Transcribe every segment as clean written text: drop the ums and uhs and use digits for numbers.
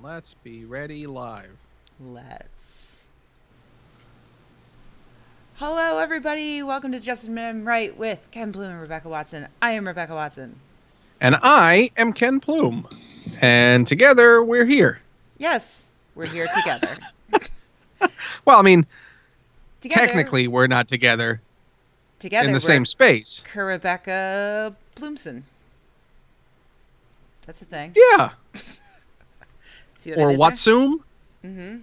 Let's be ready live. Let's. Hello, everybody. Welcome to Justin Men Right with Ken Plume and Rebecca Watson. I am Rebecca Watson. And I am Ken Plume. And together we're here. Yes, we're here together. Well, I mean, Together. technically we're not together Together in the we're same space. Rebecca Plumson. That's a thing. Yeah. See what Or I did Watsoom. there?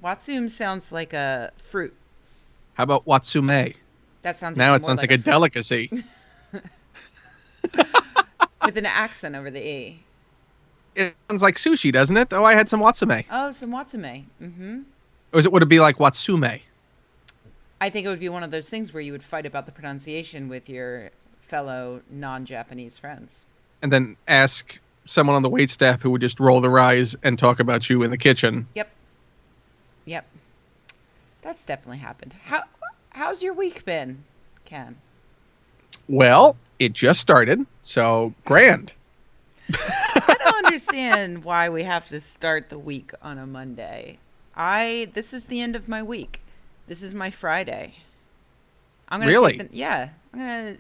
Watsoom sounds like a fruit. How about Watsume? That sounds Now even it more sounds like a a fruit. delicacy. With an accent over the E. It sounds like sushi, doesn't it? Oh, I had some Watsume. Oh, some Watsume. Mm-hmm. Or would it be like Watsume? I think it would be one of those things where you would fight about the pronunciation with your fellow non-Japanese friends. And then ask someone on the waitstaff who would just roll their eyes and talk about you in the kitchen. Yep. That's definitely happened. How's your week been, Ken? Well, it just started, so grand. I don't understand why we have to start the week on a Monday. This is the end of my week. This is my Friday. I'm gonna Really? I'm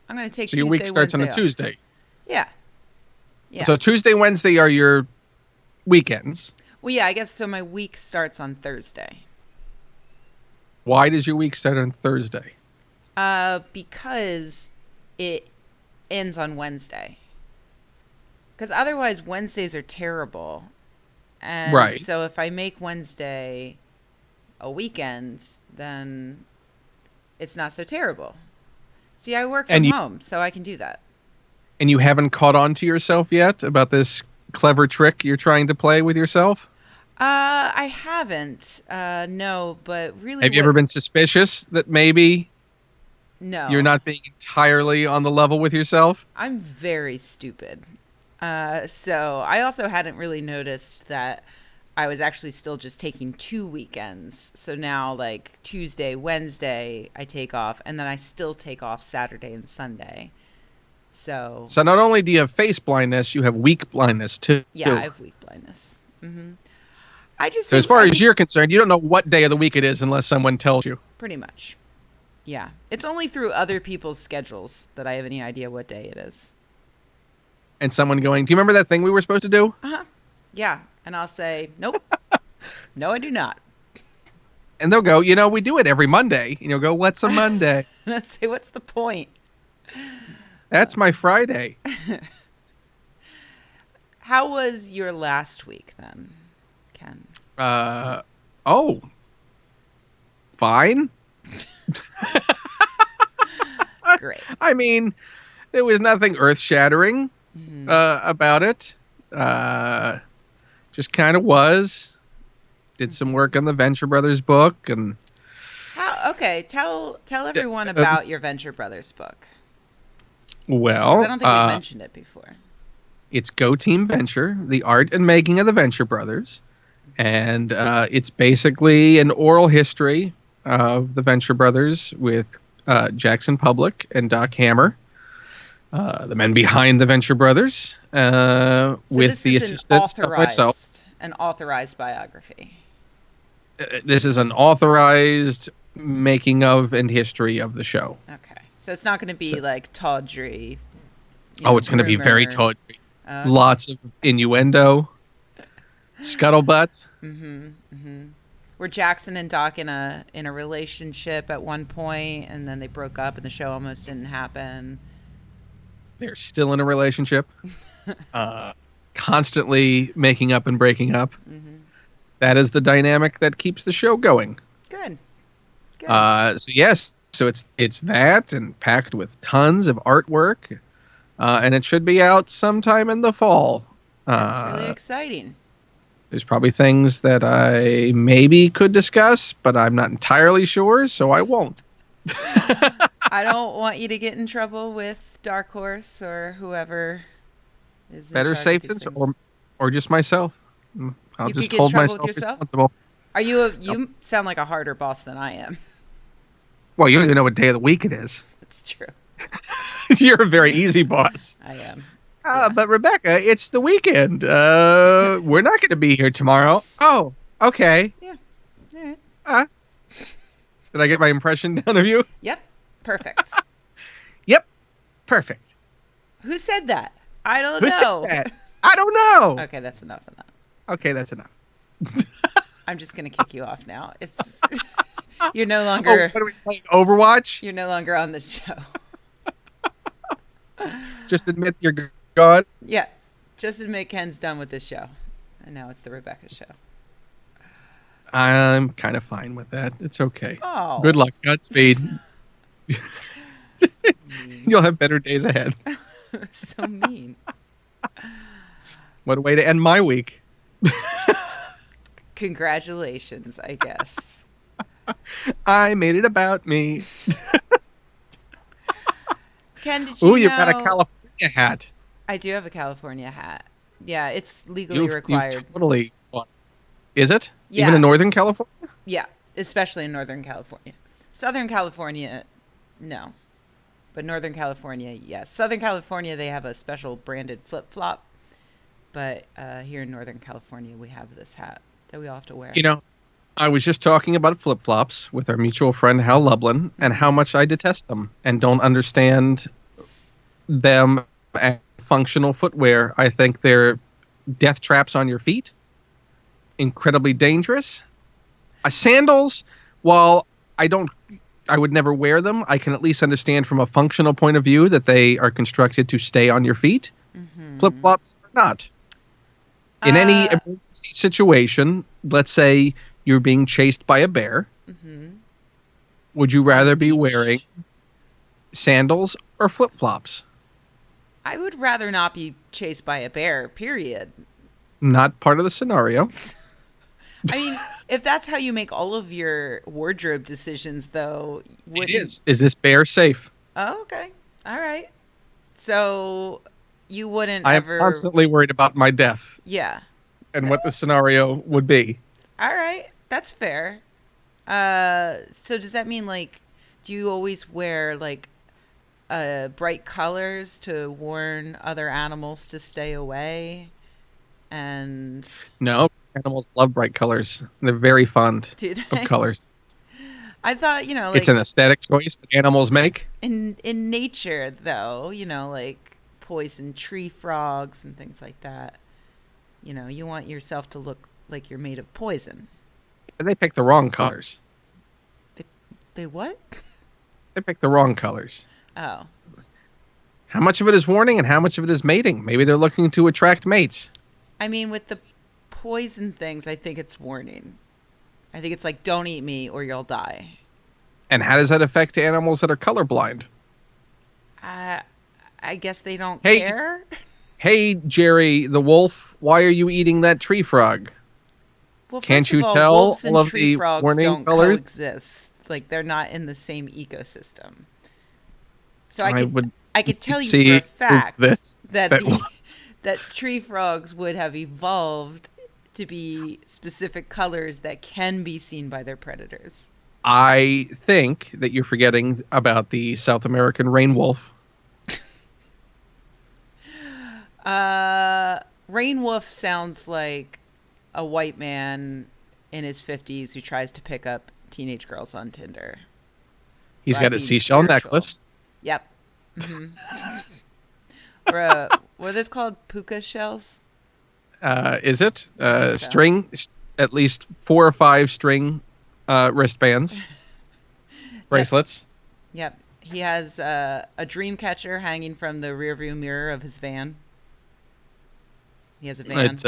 gonna take So your week starts on a Tuesday. Yeah. So Tuesday, Wednesday are your weekends. Well, yeah, I guess so. My week starts on Thursday. Why does your week start on Thursday? Because it ends on Wednesday. Because otherwise Wednesdays are terrible. And Right. so if I make Wednesday a weekend, then it's not so terrible. See, I work from home, so I can do that. And you haven't caught on to yourself yet about this clever trick you're trying to play with yourself? I haven't. No, but really. Have you ever been suspicious that maybe you're not being entirely on the level with yourself? I'm very stupid. So I also hadn't really noticed that I was actually still just taking 2 weekends. So now, like Tuesday, Wednesday, I take off, and then I still take off Saturday and Sunday. So not only do you have face blindness, you have week blindness too. Yeah, I have week blindness. Mm-hmm. So as far as you're concerned, you don't know what day of the week it is unless someone tells you. Pretty much. Yeah. It's only through other people's schedules that I have any idea what day it is. And someone going, do you remember that thing we were supposed to do? Uh-huh. Yeah. And I'll say, nope. No, I do not. And they'll go, we do it every Monday. And you'll go, what's a Monday? And I'll say, what's the point? That's my Friday. How was your last week then, Ken? Fine. Great. I mean, there was nothing earth-shattering about it. Just kind of was. Did some work on the Venture Brothers book and. Tell everyone about your Venture Brothers book. Well, I don't think we mentioned it before. It's Go Team Venture, the art and making of the Venture Brothers. And it's basically an oral history of the Venture Brothers with Jackson Public and Doc Hammer, the men behind the Venture Brothers, with the assistance of myself. An authorized biography. This is an authorized making of and history of the show. Okay. So it's not going to be like tawdry. It's going to be very tawdry. Lots of innuendo. Scuttlebutt. Were Jackson and Doc in a relationship at one point, and then they broke up, and the show almost didn't happen? They're still in a relationship, constantly making up and breaking up. That is the dynamic that keeps the show going. Good. So it's that, and packed with tons of artwork, and it should be out sometime in the fall. That's really exciting. There's probably things that I maybe could discuss, but I'm not entirely sure, so I won't. I don't want you to get in trouble with Dark Horse or whoever is better safe than or just myself. I'll you just could hold get in trouble myself with yourself? responsible. Are you sound like a harder boss than I am. Well, you don't even know what day of the week it is. That's true. You're a very easy boss. I am. Yeah. But Rebecca, it's the weekend. We're not going to be here tomorrow. Oh, okay. Yeah. All right. Uh, did I get my impression down of you? Yep. Perfect. Yep. Perfect. Who said that? I don't Who said know. that? I don't know. Okay, that's enough of that. Okay, that's enough. I'm just gonna kick you off now. It's you're no Oh, longer what are we playing? Overwatch? you're no longer on the show. Just admit you're gone. Yeah. Just admit Ken's done with this show. And now it's the Rebecca show. I'm kind of fine with that. It's okay. Oh. Good luck. Godspeed. Mean. You'll have better days ahead. So mean. What a way to end my week. Congratulations, I guess. I made it about me. Ken, did you Ooh, know... you've got a California hat. I do have a California hat. Yeah, it's legally You required. totally want. Is it? Yeah. Even in Northern California? Yeah, especially in Northern California. Southern California, no. But Northern California, yes. Southern California, they have a special branded flip-flop. But here in Northern California, we have this hat that we all have to wear. You know, I was just talking about flip-flops with our mutual friend Hal Lublin and how much I detest them and don't understand them as functional footwear. I think they're death traps on your feet. Incredibly dangerous. Sandals, while I would never wear them, I can at least understand from a functional point of view that they are constructed to stay on your feet. Mm-hmm. Flip-flops are not. In any emergency situation, let's say you're being chased by a bear, Mm-hmm. would you rather be beach. wearing sandals or flip-flops? I would rather not be chased by a bear, period. Not part of the scenario. I mean, if that's how you make all of your wardrobe decisions, though, It is. Is this bear safe? Oh, okay. All right. So you wouldn't I am ever... constantly worried about my death Yeah. and what the scenario would be. All right. That's fair. So does that mean, like, do you always wear, like, bright colors to warn other animals to stay away? And No, animals love bright colors. They're very fond do of they? colors. I thought, like, It's an aesthetic choice that animals make. in nature, though, like poison tree frogs and things like that. You want yourself to look like you're made of poison. And they pick the wrong colors. They what? They pick the wrong colors. Oh. How much of it is warning and how much of it is mating? Maybe they're looking to attract mates. I mean, with the poison things, I think it's warning. I think it's like, don't eat me or you'll die. And how does that affect animals that are colorblind? I guess they don't Hey. care. Hey, Jerry the wolf, why are you eating that tree frog? Well, Can't first you of all, tell wolves and all of tree the frogs warning don't colors? coexist. Like, they're not in the same ecosystem. So I I could tell you see for a fact this, that that- that tree frogs would have evolved to be specific colors that can be seen by their predators. I think that you're forgetting about the South American rain wolf. Rain wolf sounds like a white man in his 50s who tries to pick up teenage girls on Tinder. He's By got a being seashell spiritual. necklace. Yep. Hmm. What are those called? Puka shells? Is it? I think so. String, at least 4 or 5 string wristbands, bracelets. Yep. He has a dream catcher hanging from the rearview mirror of his van. He has a van. It's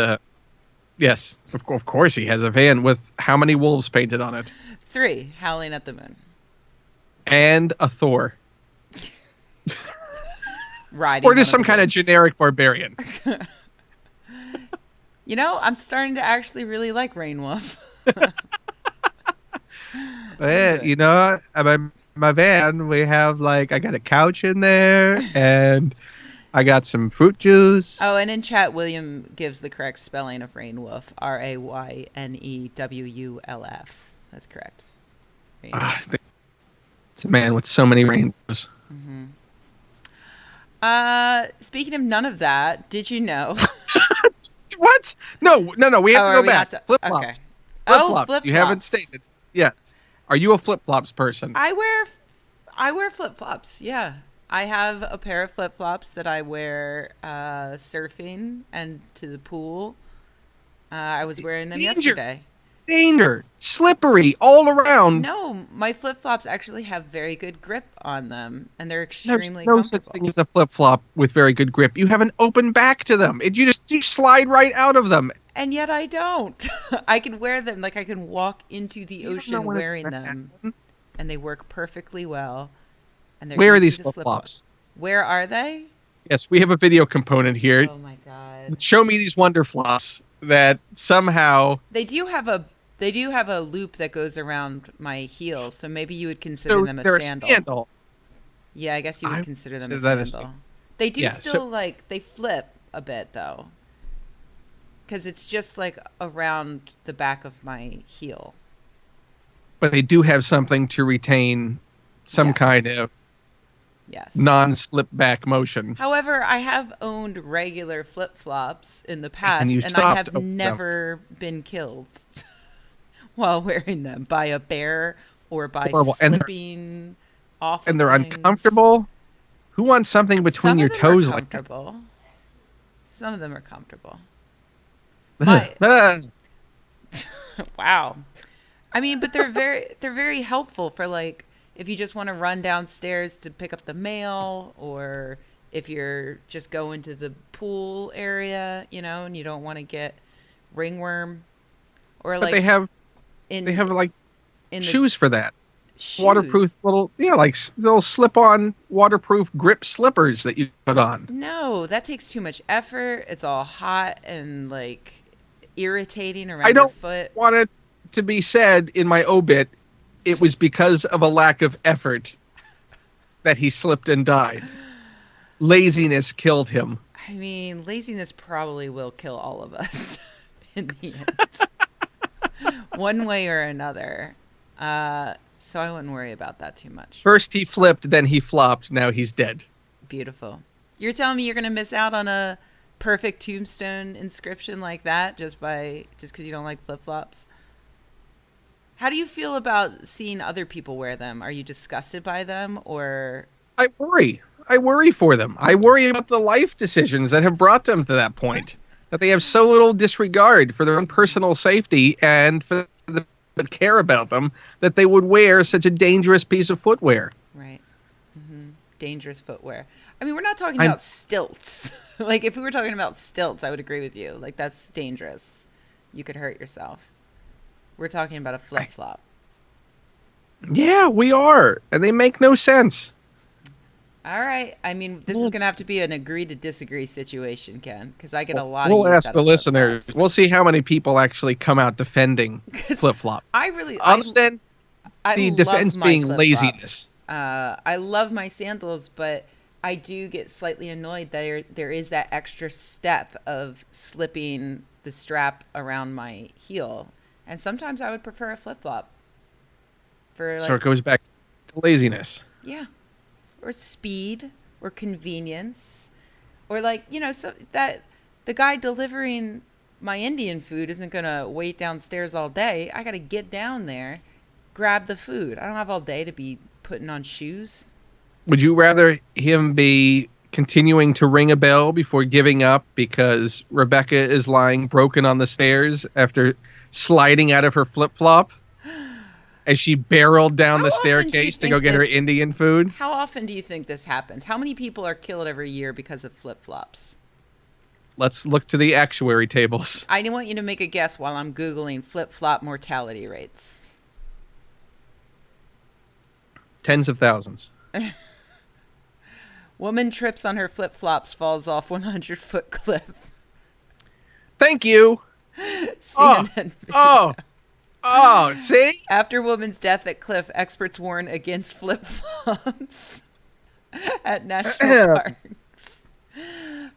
yes, of course he has a van with how many wolves painted on it, 3, howling at the moon. and a Thor, Riding or just one some the kind of wolves. generic barbarian. I'm starting to actually really like Rain Wolf. You know, my van, we have I got a couch in there, and I got some fruit juice. Oh, and in chat, William gives the correct spelling of Rain Wolf. Raynewulf. That's correct. It's a man with so many rainbows. Speaking of none of that, did you know? What? No, no, no. We have Oh, to are go we back. not? Flip Okay. flops. Flip Oh, flops. flip You haven't flops. stated. Yes. Are you a flip flops person? I wear I wear flip flops. Yeah, I have a pair of flip flops that I wear surfing and to the pool. I was wearing them Danger, yesterday. danger, slippery all around. No, my flip flops actually have very good grip on them, and they're There's extremely no such thing comfortable. as a flip flop with very good grip. You have an open back to them. You slide right out of them. And yet I don't. I can wear them like I can walk into the You don't know ocean when it's wearing going to them, happen. and they work perfectly well, and they're Where are easy these to flip slip on. flops? Where are they? Yes, we have a video component here. Oh my god. Show me these wonder flops that somehow. They do have a loop that goes around my heel, so maybe you would consider So them a they're a sandal. sandal. Yeah, I guess you I would would consider them a consider that a sandal. sandal. They do Yeah. So, still like they flip a bit though, because it's just like around the back of my heel. but they do have something to retain some kind Yes. of Yes. non-slip back motion. However, I have owned regular flip flops in the And past, you and I stopped have over them. never been killed while wearing them by a bear or by Horrible. slipping off And of they're things. uncomfortable. Who wants something between Some of your them are toes like that? comfortable. Some of them are comfortable. My Ah, wow. I mean, but they're very helpful for like if you just want to run downstairs to pick up the mail or if you're just going to the pool area, and you don't want to get ringworm or but like they in have like in the shoes for that. Waterproof shoes. little, yeah, like little slip-on waterproof grip slippers that you put on. No, that takes too much effort. It's all hot and like irritating I around your don't foot. want it to be said in my obit it was because of a lack of effort that he slipped and died. Laziness killed him. I mean, laziness probably will kill all of us in the end, one way or another. So I wouldn't worry about that too much. First he flipped, then he flopped, now he's dead. Beautiful. You're telling me you're going to miss out on a perfect tombstone inscription like that just because you don't like flip flops? How do you feel about seeing other people wear them? Are you disgusted by them or I worry. I worry for them. I worry about the life decisions that have brought them to that point. That they have so little disregard for their own personal safety and for the that care about them that they would wear such a dangerous piece of footwear. right? Dangerous footwear. I mean, we're not talking I'm about stilts. Like if we were talking about stilts, I would agree with you. Like that's dangerous. You could hurt yourself. We're talking about a flip flop. Yeah, we are. And they make no sense. All right. I mean, this is We'll, going to have to be an agree to disagree situation, Ken, because I get a lot of we'll use ask out the of flip listeners. flops. We'll see how many people actually come out defending Because flip flops. I really, Other than I the love defense my being flip laziness. flops. I love my sandals, but I do get slightly annoyed that there is that extra step of slipping the strap around my heel, and sometimes I would prefer a flip flop for So like it goes back to laziness. yeah, or speed or convenience, or like so that the guy delivering my Indian food isn't gonna wait downstairs all day. I gotta get down there, grab the food. I don't have all day to be putting on shoes. Would you rather him be continuing to ring a bell before giving up because Rebecca is lying broken on the stairs after sliding out of her flip-flop as she barreled down How the often do you staircase to go think get her this? Indian food? How often do you think this happens? How many people are killed every year because of flip flops? Let's look to the actuary tables. I want you to make a guess while I'm Googling flip flop mortality rates. Tens of thousands. Woman trips on her flip flops, falls off 100-foot cliff. Thank you. Oh, CNN oh, oh, see? After woman's death at cliff, experts warn against flip flops at national parks.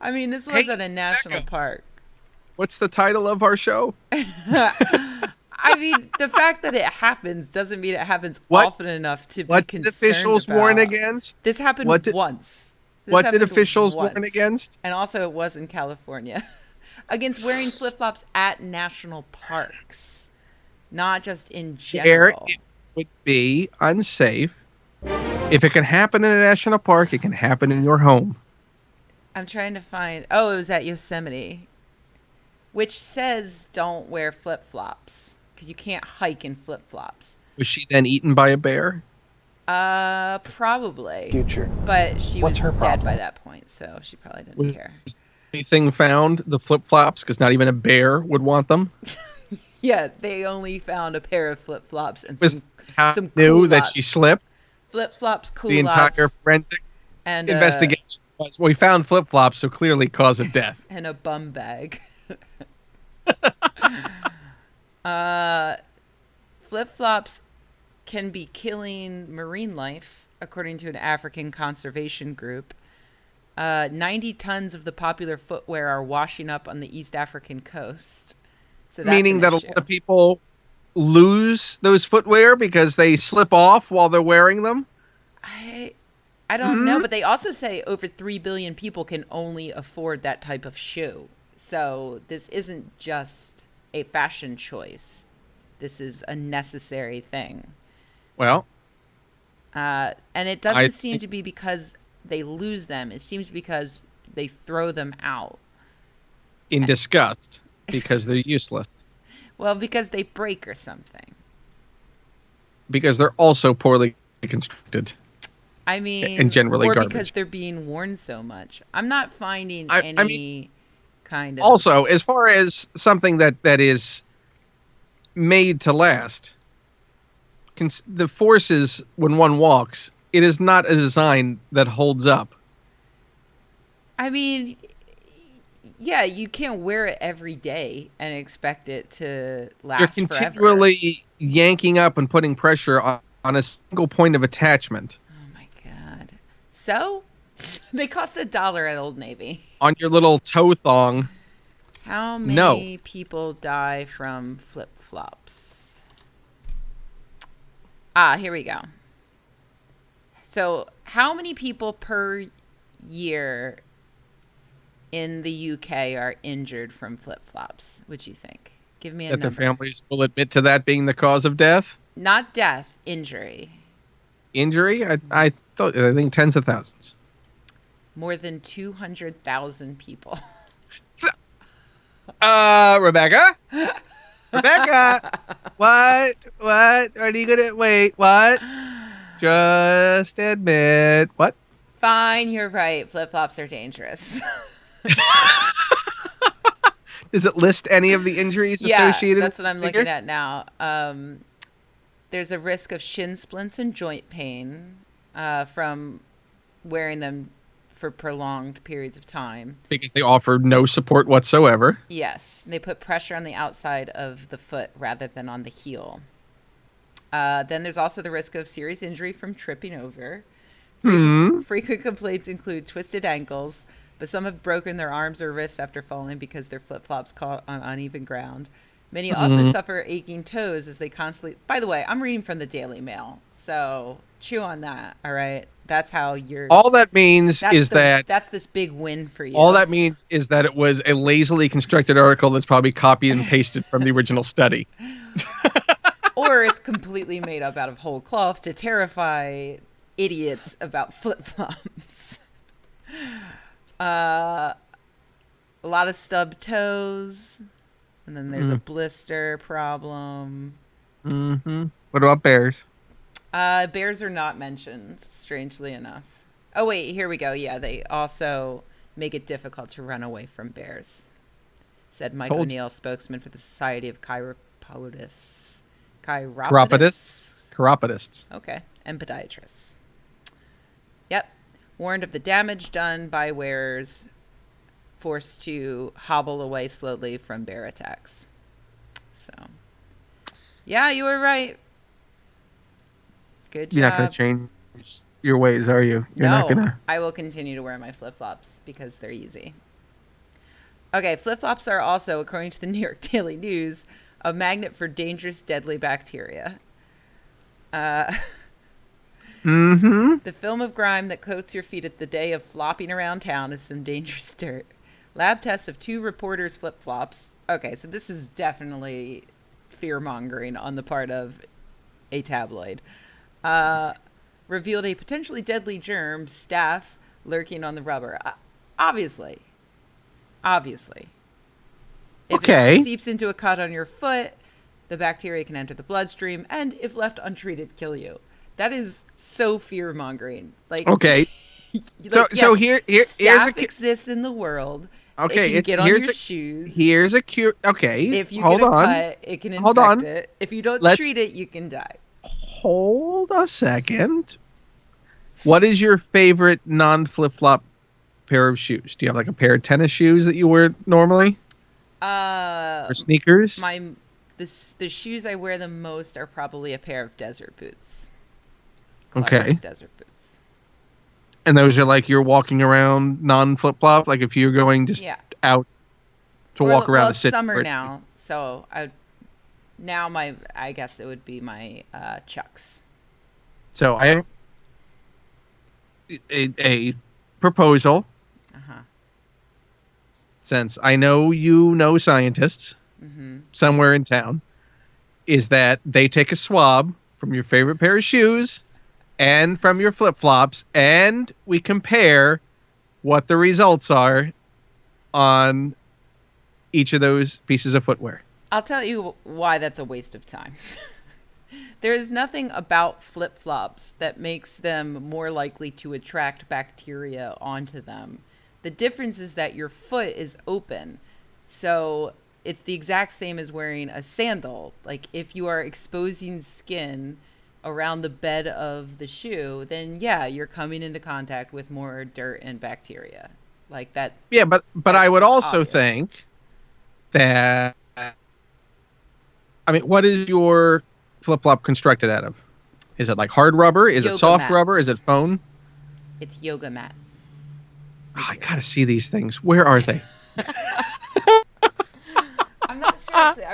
I mean, this was Hey, at a national Becca. park. What's the title of our show? I mean, the fact that it happens doesn't mean it happens What- often enough to be What did concerned officials about. warn against? This happened What did- once. This What did happened officials warn once. against? And also, it was in California. Against wearing flip flops at national parks, not just in Where general. it would be unsafe. If it can happen in a national park, it can happen in your home. I'm trying to find. Oh, it was at Yosemite, which says don't wear flip flops because you can't hike in flip flops. Was she then eaten by a bear? Probably. Future. But she What's was her dead by problem? that point, so she probably didn't Was care. anything found? The flip flops? Because not even a bear would want them. Yeah, they only found a pair of flip flops and Was how some knew that she culottes. slipped? Flip flops, The entire culottes, forensic and investigation was we found flip flops, so clearly cause of death. and a bum bag. uh, Flip flops can be killing marine life, according to an African conservation group. 90 tons of the popular footwear are washing up on the East African coast. So that's Meaning an that a issue. lot of people lose those footwear because they slip off while they're wearing them. I don't know, but they also say over 3 billion people can only afford that type of shoe. So this isn't just a fashion choice. This is a necessary thing. Well, And it I doesn't seem think- to be because they lose them. It seems because they throw them out. in disgust because they're useless. Well, because they break or something. Because they're also poorly constructed. I mean, And generally or garbage. because they're being worn so much. I'm not finding I any mean, kind of. Also, as far as something that is made to last, the forces when one walks, it is not a design that holds up. I mean, yeah, you can't wear it every day and expect it to last You're forever. continually yanking up and putting pressure on a single point of attachment Oh my god! So they cost $1 at Old Navy. on your little toe thong. How No. many people die from flip flops? Here we go. So, how many people per year in the UK are injured from flip flops? Would you think? Give me a That their number. families will admit to that being the cause of death. Not death, injury. Injury? I think tens of thousands. More than 200,000 people. Rebecca? Rebecca! What? Are you gonna wait? What? Just admit. What? Fine, you're right. Flip flops are dangerous. Does it list any of the injuries Yeah, associated that's with what I'm the looking figure? at now. There's a risk of shin splints and joint pain from wearing them for prolonged periods of time. Because they offer no support whatsoever. Yes, they put pressure on the outside of the foot rather than on the heel. Then there's also the risk of serious injury from tripping over. Frequent complaints include twisted ankles, but some have broken their arms or wrists after falling because their flip-flops caught on uneven ground. Many also suffer aching toes as they constantly... By the way, I'm reading from the Daily Mail, so chew on that, all right? That's how you're... All that means is that That's this big win for you. all that means is that it was a lazily constructed article that's probably copied and pasted from the original study. Or it's completely made up out of whole cloth to terrify idiots about flip-flops. A lot of stub toes. And then there's a blister problem. What about bears? Bears are not mentioned, strangely enough. Oh, wait, here we go. Yeah, they also make it difficult to run away from bears, said Mike Told- O'Neill, spokesman for the Society of Chiropodists. Chiropodists. Okay, and podiatrists. Yep. Warned of the damage done by wearers forced to hobble away slowly from bear attacks. So, yeah, you were right. Good job. You're not going to change your ways, are you? You're not No, going to. I will continue to wear my flip-flops because they're easy. Okay, flip-flops are also, according to the New York Daily News, a magnet for dangerous, deadly bacteria. Mm-hmm. The film of grime that coats your feet at the day of flopping around town is some dangerous dirt. Lab tests of 2 reporters' flip flops. Okay, so this is definitely fear mongering on the part of a tabloid. Uh, Revealed a potentially deadly germ, staph, lurking on the rubber. Obviously. Obviously. If it Okay. seeps into a cut on your foot, the bacteria can enter the bloodstream and, if left untreated, kill you. That is so fear mongering. Like, Okay. So like so yes, here's staph exists in the world. It okay. can It's get on your shoes. here's a cute. Okay, If you get hold a on, cut, it can hold infect on. it. If you don't Let's treat it, you can die. hold a second. What is your favorite non flip flop pair of shoes? Do you have like a pair of tennis shoes that you wear normally, Uh, or sneakers? my the shoes I wear the most are probably a pair of desert boots, Clark's Okay, desert boots. and those are like you're walking around non flip flop, like if you're going just Yeah, out to or walk around well, the it's city. summer now, so I guess it would be my Chucks. So I have a proposal. Uh huh. Since I know you know scientists Mm-hmm. somewhere in town, is that they take a swab from your favorite pair of shoes and from your flip flops, and we compare what the results are on each of those pieces of footwear. I'll tell you why that's a waste of time. There is nothing about flip flops that makes them more likely to attract bacteria onto them. The difference is that your foot is open. So it's the exact same as wearing a sandal. Like if you are exposing skin around the bed of the shoe, then yeah, you're coming into contact with more dirt and bacteria. Like that. Yeah, but I That's would just also obvious. think that, I mean, what is your flip flop constructed out of? Is it like hard rubber? Is it Yoga soft rubber? Is it mats. foam? It's yoga mat Oh, I material. gotta see these things. Where are they? I'm not sure. Actually,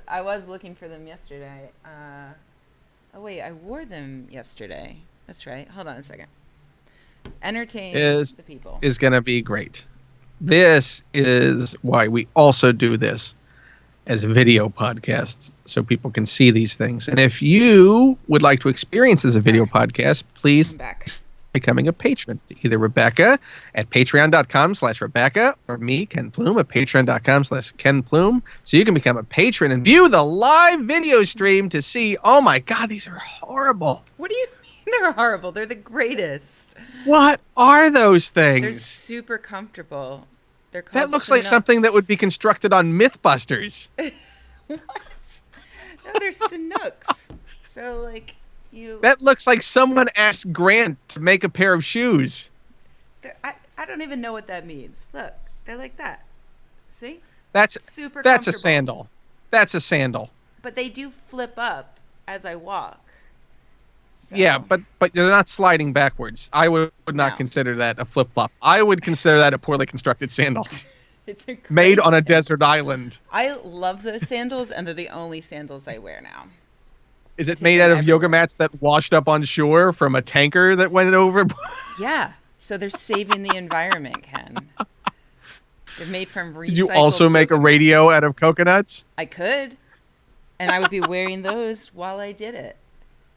I was looking for them yesterday. Oh wait, I wore them yesterday. That's right. Hold on a second. Entertain Is the people. is gonna be great. This is why we also do this as video podcasts so people can see these things. And if you would like to experience as a All video right, podcast, please I'm back. becoming a patron. Either Rebecca at patreon.com/Rebecca or me, Ken Plume, at patreon.com/Ken Plume. So you can become a patron and view the live video stream to see, oh my God, these are horrible. What do you mean they're horrible? They're the greatest. What are those They're things? super comfortable. They're That called looks like something that would Sanooks. be constructed on Mythbusters. What? No, they're Sanooks. So like you, That looks like someone asked Grant to make a pair of shoes. I don't even know what that means. Look, they're like that. See? That's Super that's a comfortable. sandal. That's a sandal. But they do flip up as I walk. So, Yeah, but they're not sliding backwards. I would not no. consider that a flip flop. I would consider that a poorly constructed sandal It's a great made on a sandal. desert island. I love those sandals, and they're the only sandals I wear now. Is I it take made them out of yoga everywhere. mats that washed up on shore from a tanker that went over? Yeah. So they're saving the environment, Ken. They're made from recycled Did you also make a yoga radio mats. out of coconuts? I could, and I would be wearing those while I did it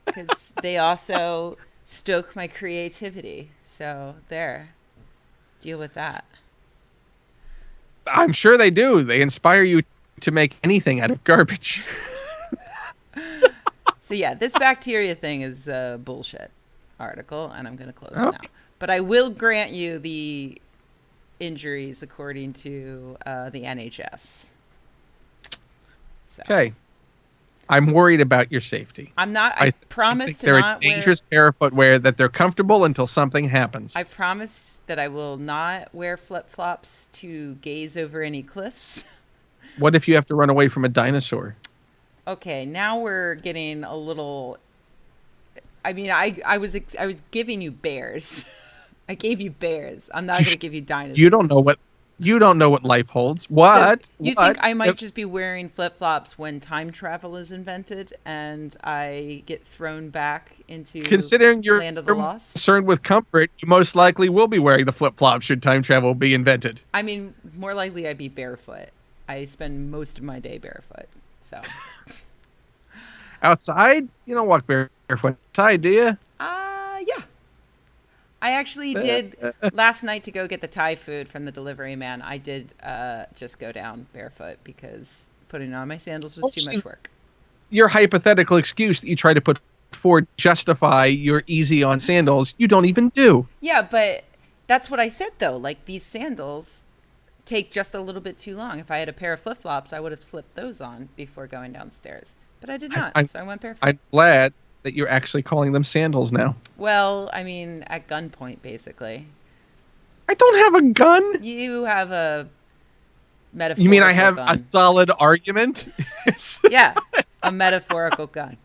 because they also stoke my creativity. So there, deal with that. I'm sure they do. They inspire you to make anything out of garbage. So yeah, this bacteria thing is a bullshit article, and I'm going to close it Oh, now. But I will grant you the injuries according to the NHS. So okay. I'm worried about your safety. I'm not. I I promise think to they're a not wear. dangerous pair of footwear that they're comfortable until something happens. I promise that I will not wear flip flops to gaze over any cliffs. What if you have to run away from a dinosaur? Okay, now we're getting a little. I mean, I was giving you bears. I gave you bears. I'm not going to give you dinosaurs. You don't know what You don't know what life holds. So What? you think What? I might just be wearing flip-flops when time travel is invented and I get thrown back into Considering the you're land of the lost? concerned with comfort, you most likely will be wearing the flip flops should time travel be invented. I mean, more likely I'd be barefoot. I spend most of my day barefoot. So, Outside, you don't walk barefoot outside, do you? yeah. I actually did last night to go get the Thai food from the delivery man. I did just go down barefoot because putting on my sandals was too much work. Your hypothetical excuse that you try to put forward to justify your easy on sandals, you don't even do. Yeah, but that's what I said though. Like these sandals take just a little bit too long. If I had a pair of flip-flops, I would have slipped those on before going downstairs. But I did not, I'm, so I went barefoot. I'm glad that you're actually calling them sandals now. Well, I mean, at gunpoint, basically. I don't have a gun. You have a You mean I metaphorical have gun. a solid argument? Yeah, a metaphorical gun.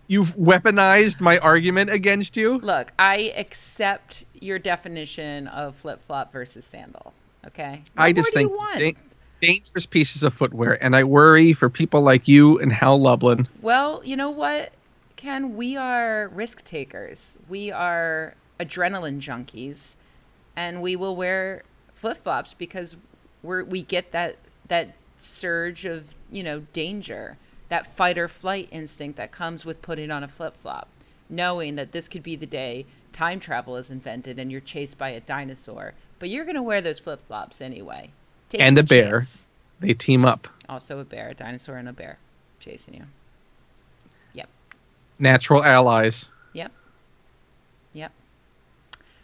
You've weaponized my argument against you? Look, I accept your definition of flip-flop versus sandal. Okay? What I more just do you think want? dangerous pieces of footwear, and I worry for people like you and Hal Lublin. Well, you know what, Ken? We are risk takers. We are adrenaline junkies, and we will wear flip-flops because we get that surge of, danger, that fight or flight instinct that comes with putting on a flip-flop, knowing that this could be the day time travel is invented and you're chased by a dinosaur, but you're going to wear those flip-flops anyway. Taking And a the bear. chance. They team up. Also a bear, a dinosaur and a bear chasing you. Yep. Natural allies. Yep. Yep.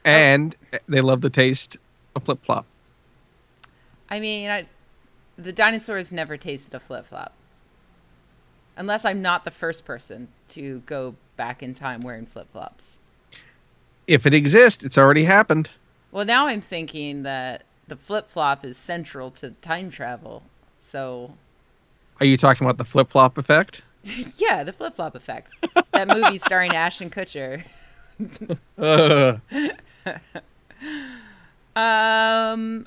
And they love the taste of flip flop. I mean, the dinosaurs never tasted a flip-flop. Unless I'm not the first person to go back in time wearing flip-flops. If it exists, it's already happened. Well, now I'm thinking that the flip-flop is central to time travel. So, Are you talking about the flip flop effect? yeah, the flip-flop effect. That movie starring Ashton Kutcher. Are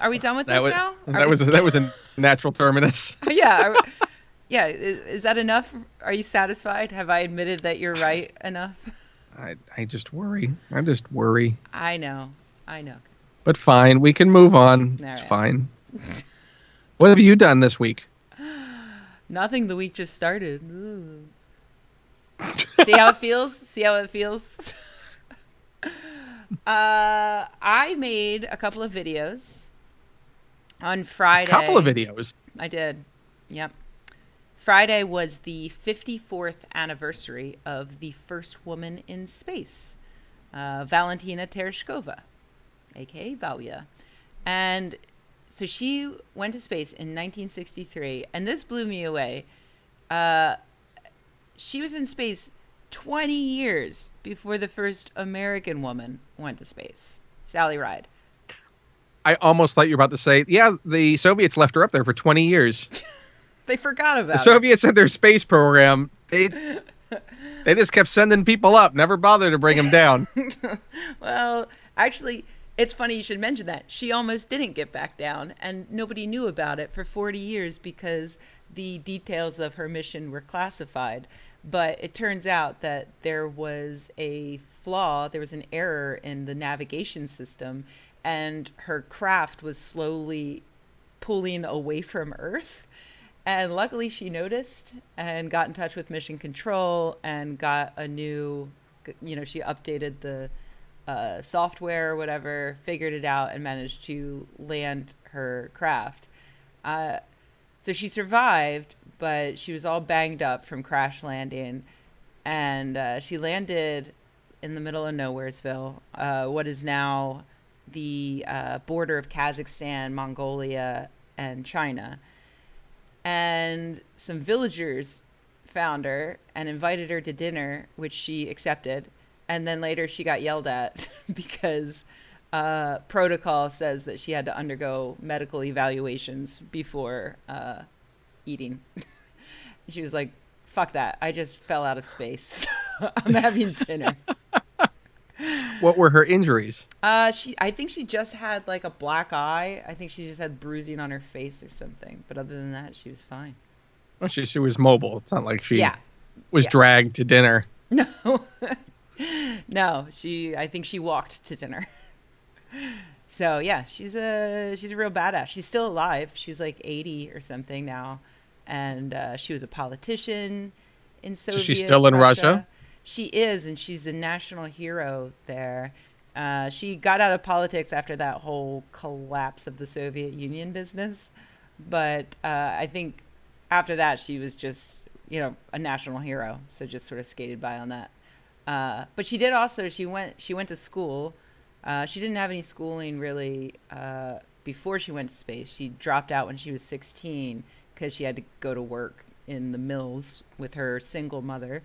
we done with this now? That was a natural terminus. Yeah. Yeah. Is that enough? Are you satisfied? Have I admitted that you're right enough? I just worry. I just worry. I know. But fine, we can move on. All It's right. fine. What have you done this week? Nothing. The week just started. Ooh. See how it feels? I made a couple of videos on Friday. A couple of videos. I did. Yep. Friday was the 54th anniversary of the first woman in space, Valentina Tereshkova, aka Valia. And so she went to space in 1963, and this blew me away. She was in space 20 years before the first American woman went to space, Sally Ride. I almost thought you were about to say, yeah, the Soviets left her up there for 20 years. They forgot about The Soviets had their space program. They just kept sending people up, never bothered to bring them down. Well, actually, it's funny you should mention that. She almost didn't get back down, and nobody knew about it for 40 years because the details of her mission were classified. But it turns out that there was a flaw, there was an error in the navigation system, and her craft was slowly pulling away from Earth. And luckily she noticed and got in touch with Mission Control and got a new, she updated the software or whatever, figured it out, and managed to land her craft. So she survived, but she was all banged up from crash landing. And she landed in the middle of Nowheresville, what is now the border of Kazakhstan, Mongolia, and China. And some villagers found her and invited her to dinner, which she accepted. And then later she got yelled at because protocol says that she had to undergo medical evaluations before eating. She was like, fuck that. I just fell out of space. I'm having dinner. What were her injuries? I think she just had like a black eye. I think she just had bruising on her face or something. But other than that, she was fine. Well, she was mobile. It's not like she Yeah. was Yeah. dragged to dinner. No. No, I think she walked to dinner. So yeah, she's a real badass. She's still alive. She's like 80 or something now, and she was a politician in So she's Soviet still in Russia. Russia. She is, and she's a national hero there. She got out of politics after that whole collapse of the Soviet Union business, but I think after that she was just a national hero. So just sort of skated by on that. But she did also she went to school. She didn't have any schooling really before she went to space. She dropped out when she was 16 because she had to go to work in the mills with her single mother.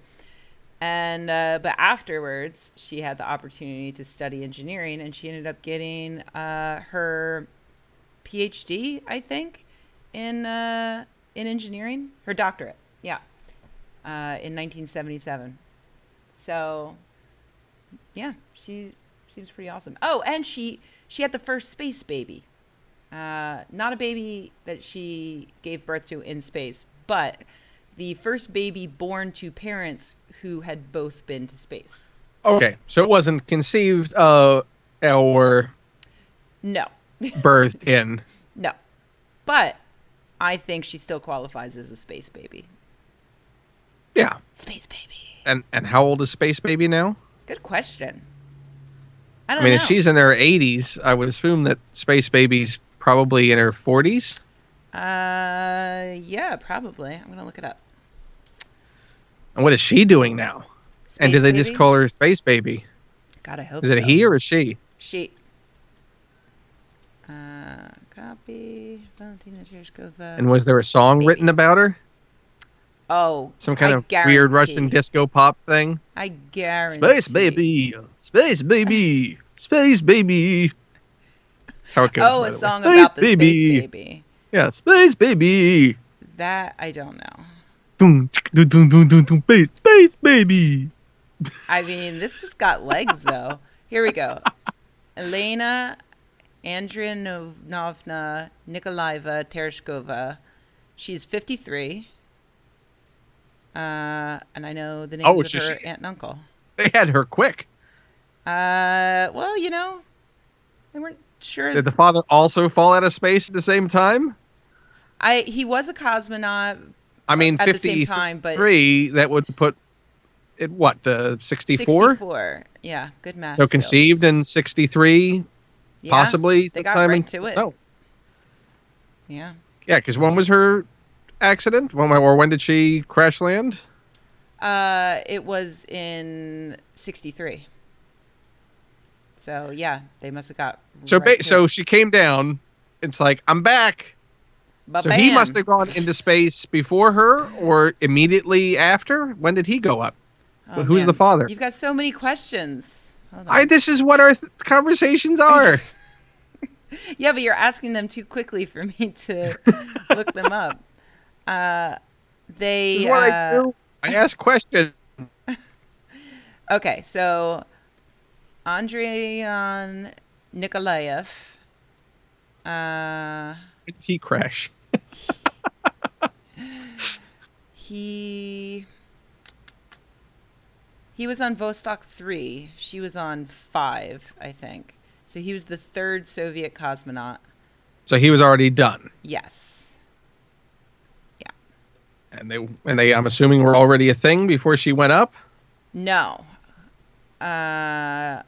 And but afterwards, she had the opportunity to study engineering, and she ended up getting her PhD, I think, in engineering, her doctorate, yeah, in 1977. So, yeah, she seems pretty awesome. Oh, and she had the first space baby. Not a baby that she gave birth to in space, but the first baby born to parents who had both been to space. Okay, so it wasn't conceived or No. birthed in. No. But I think she still qualifies as a space baby. Yeah. Space baby. And how old is Space Baby now? Good question. I I don't mean, know. if she's in her 80s, I would assume that Space Baby's probably in her 40s. Yeah, probably. I'm gonna look it up. And what is she doing now? Space And did they baby? just call her Space Baby? God, I hope Is so. it a he or a she? She. Copy. Valentina Tereshkova. And was there a song Baby. written about her? Oh, Some kind I of weird guarantee. Russian disco pop thing? I guarantee. Space Baby! Space Baby! Space Baby! That's how it goes. Oh, by a the way. song Space about the Baby. space baby. Yeah, Space Baby! That I don't know. Dum, dum, dum, dum, dum, dum, Space Baby! I mean, this has got legs, though. Here we go. Elena Andrianovna Nikolaeva Tereshkova. She's 53. And I know the names of her aunt and uncle. They had her quick. Well, they weren't sure. Did the father also fall out of space at the same time? He was a cosmonaut. I mean, at the same time, but 53, that would put it, 64? 64. Yeah, good math. So conceived in 63, yeah, possibly. They got sometime right in, to it. No. Yeah. Yeah, because when was her accident? When did she crash land? It was in 63. So yeah, they must have got. So right to so it. she came down. It's like, I'm back. But So he must have gone into space before her or immediately after. When did he go up? Oh, Who's man. the father? You've got so many questions. Hold on. This is what our conversations are. Yeah, but you're asking them too quickly for me to look them up. This is what I do. I ask questions. Okay, so Andriy Nikolaev. He crash. He was on Vostok 3. She was on 5, I think. So he was the third Soviet cosmonaut. So he was already done. Yes. Yeah. And they I'm assuming were already a thing before she went up? No. Or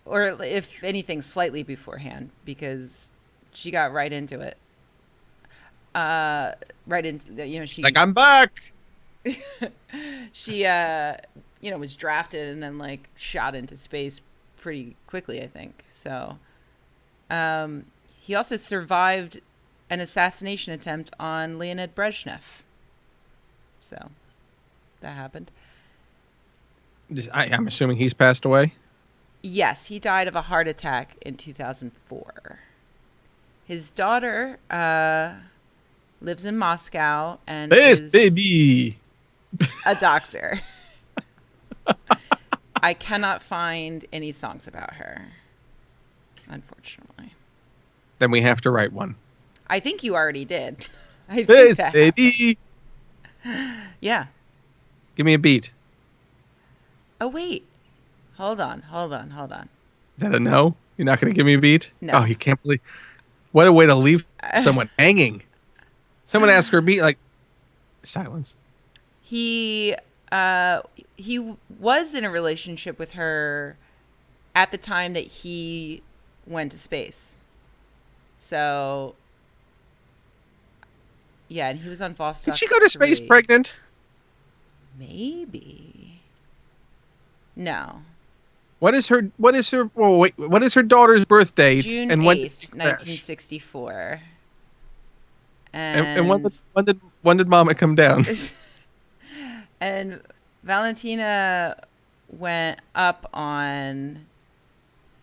if anything, slightly beforehand, because she got right into it. Right into, she... It's like, I'm back! She, was drafted and then, shot into space pretty quickly, I think. So, he also survived an assassination attempt on Leonid Brezhnev. So, that happened. I'm assuming he's passed away? Yes, he died of a heart attack in 2004. His daughter lives in Moscow and Space is baby! a doctor. I cannot find any songs about her, unfortunately. Then we have to write one. I think you already did. I think Space that baby. happened. Yeah. Give me a beat. Oh, wait. Hold on. Is that a no? You're not going to give me a beat? No. Oh, you can't believe. What a way to leave someone hanging. Someone asked for a beat, like, silence. He was in a relationship with her at the time that he went to space. So, yeah, and he was on Vostok Did she go to space 3. pregnant? Maybe. No. What is her daughter's birth date? June and when did she 8th, crash? 1964. And when did Mama come down? And Valentina went up on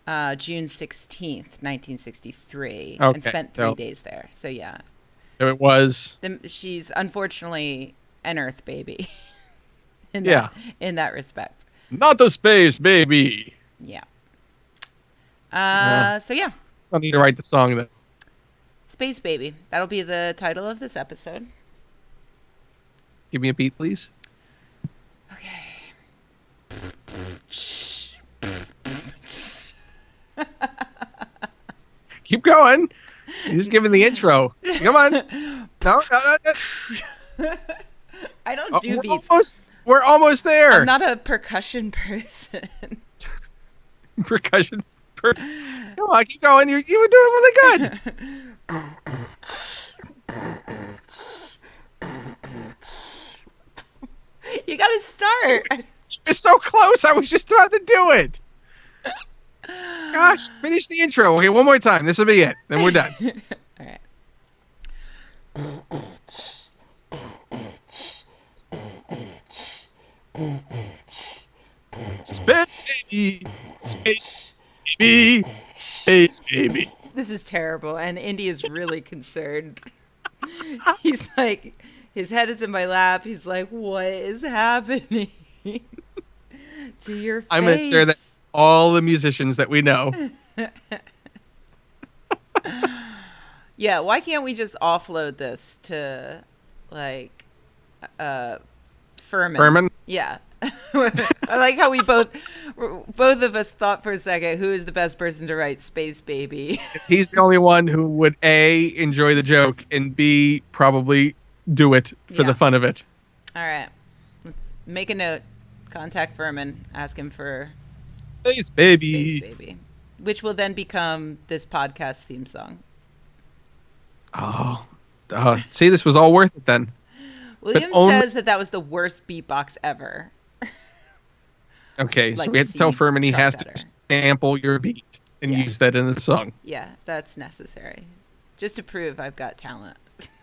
June 16th, 1963, and Okay, spent 3 days there. So, yeah. So it was. She's unfortunately an Earth baby in that respect. Not the space baby. Yeah. Well, So, yeah. I need to write the song then. Space Baby. That'll be the title of this episode. Give me a beat, please. Okay. Keep going. You're just giving the intro. Come on. No. I don't do beats. We're almost there. I'm not a percussion person. Percussion person. Come on, keep going. You were doing really good. You gotta start. You're so close. I was just about to do it. Gosh, finish the intro. Okay, one more time. This will be it. Then we're done. All right. Space baby. Space baby. Space baby. This is terrible, and Indy is really concerned. He's like, his head is in my lap. He's like, what is happening to your face? I'm going to share that all the musicians that we know. Yeah, why can't we just offload this to, like, Furman? Yeah. I like how we both of us thought for a second, who is the best person to write Space Baby? He's the only one who would A, enjoy the joke, and B, probably do it for the fun of it. All right. Let's make a note. Contact Furman. Ask him for Space Baby. Space Baby. Which will then become this podcast theme song. Oh. See, this was all worth it then. William says that was the worst beatbox ever. Okay, like, so we have to tell Furman he has to sample your beat and use that in the song. Yeah, that's necessary. Just to prove I've got talent.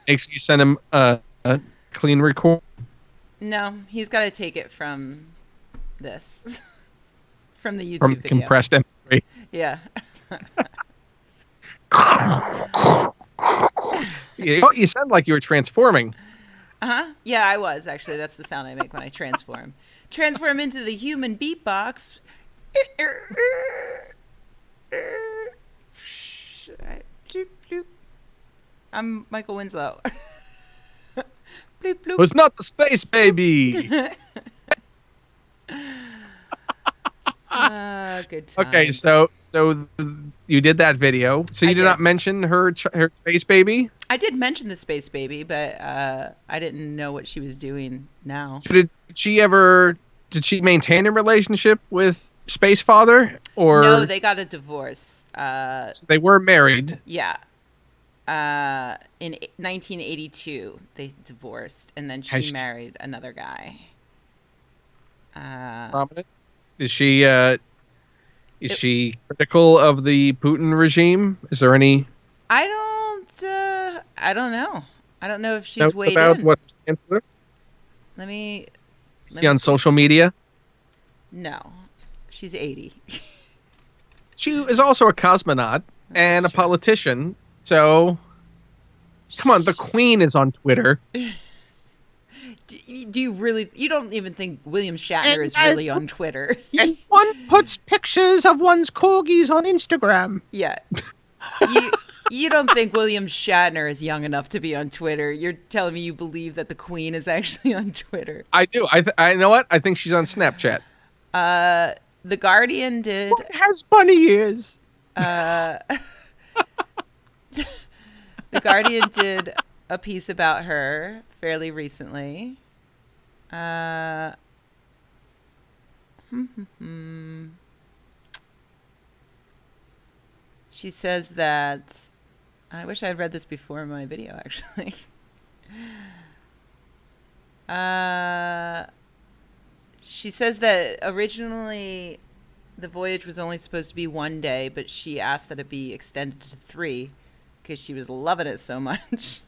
Make sure you send him a clean record. No, he's got to take it from this. From the YouTube video. Compressed MP3. Yeah. You sound like you were transforming. Uh-huh. Yeah, I was, actually. That's the sound I make when I transform. Transform into the human beatbox. I'm Michael Winslow. Bloop, bloop. Was not the Space Baby. Good times. Okay, so you did that video. So you did not mention her Space Baby? I did mention the Space Baby, but I didn't know what she was doing now. Did she maintain a relationship with Space Father? Or no, they got a divorce. So they were married. Yeah. In 1982, they divorced, and then she married another guy. Prominent? Is she critical of the Putin regime? Is there any? I don't know. I don't know if she's weighed about in. What she stands for? Let me. Is she on social media? No, she's 80. She is also a cosmonaut and a politician. So, come on, the Queen is on Twitter. Do you really? You don't even think William Shatner And is really on Twitter? one puts pictures of one's corgis on Instagram. Yeah, you don't think William Shatner is young enough to be on Twitter? You're telling me you believe that the Queen is actually on Twitter? I do. I know what? I think she's on Snapchat. Uh, the Guardian did. What has bunny ears? Uh, the Guardian did a piece about her fairly recently. Uh, she says that I wish I had read this before my video, actually. Uh, she says that originally the voyage was only supposed to be 1 day, but she asked that it be extended to 3 because she was loving it so much.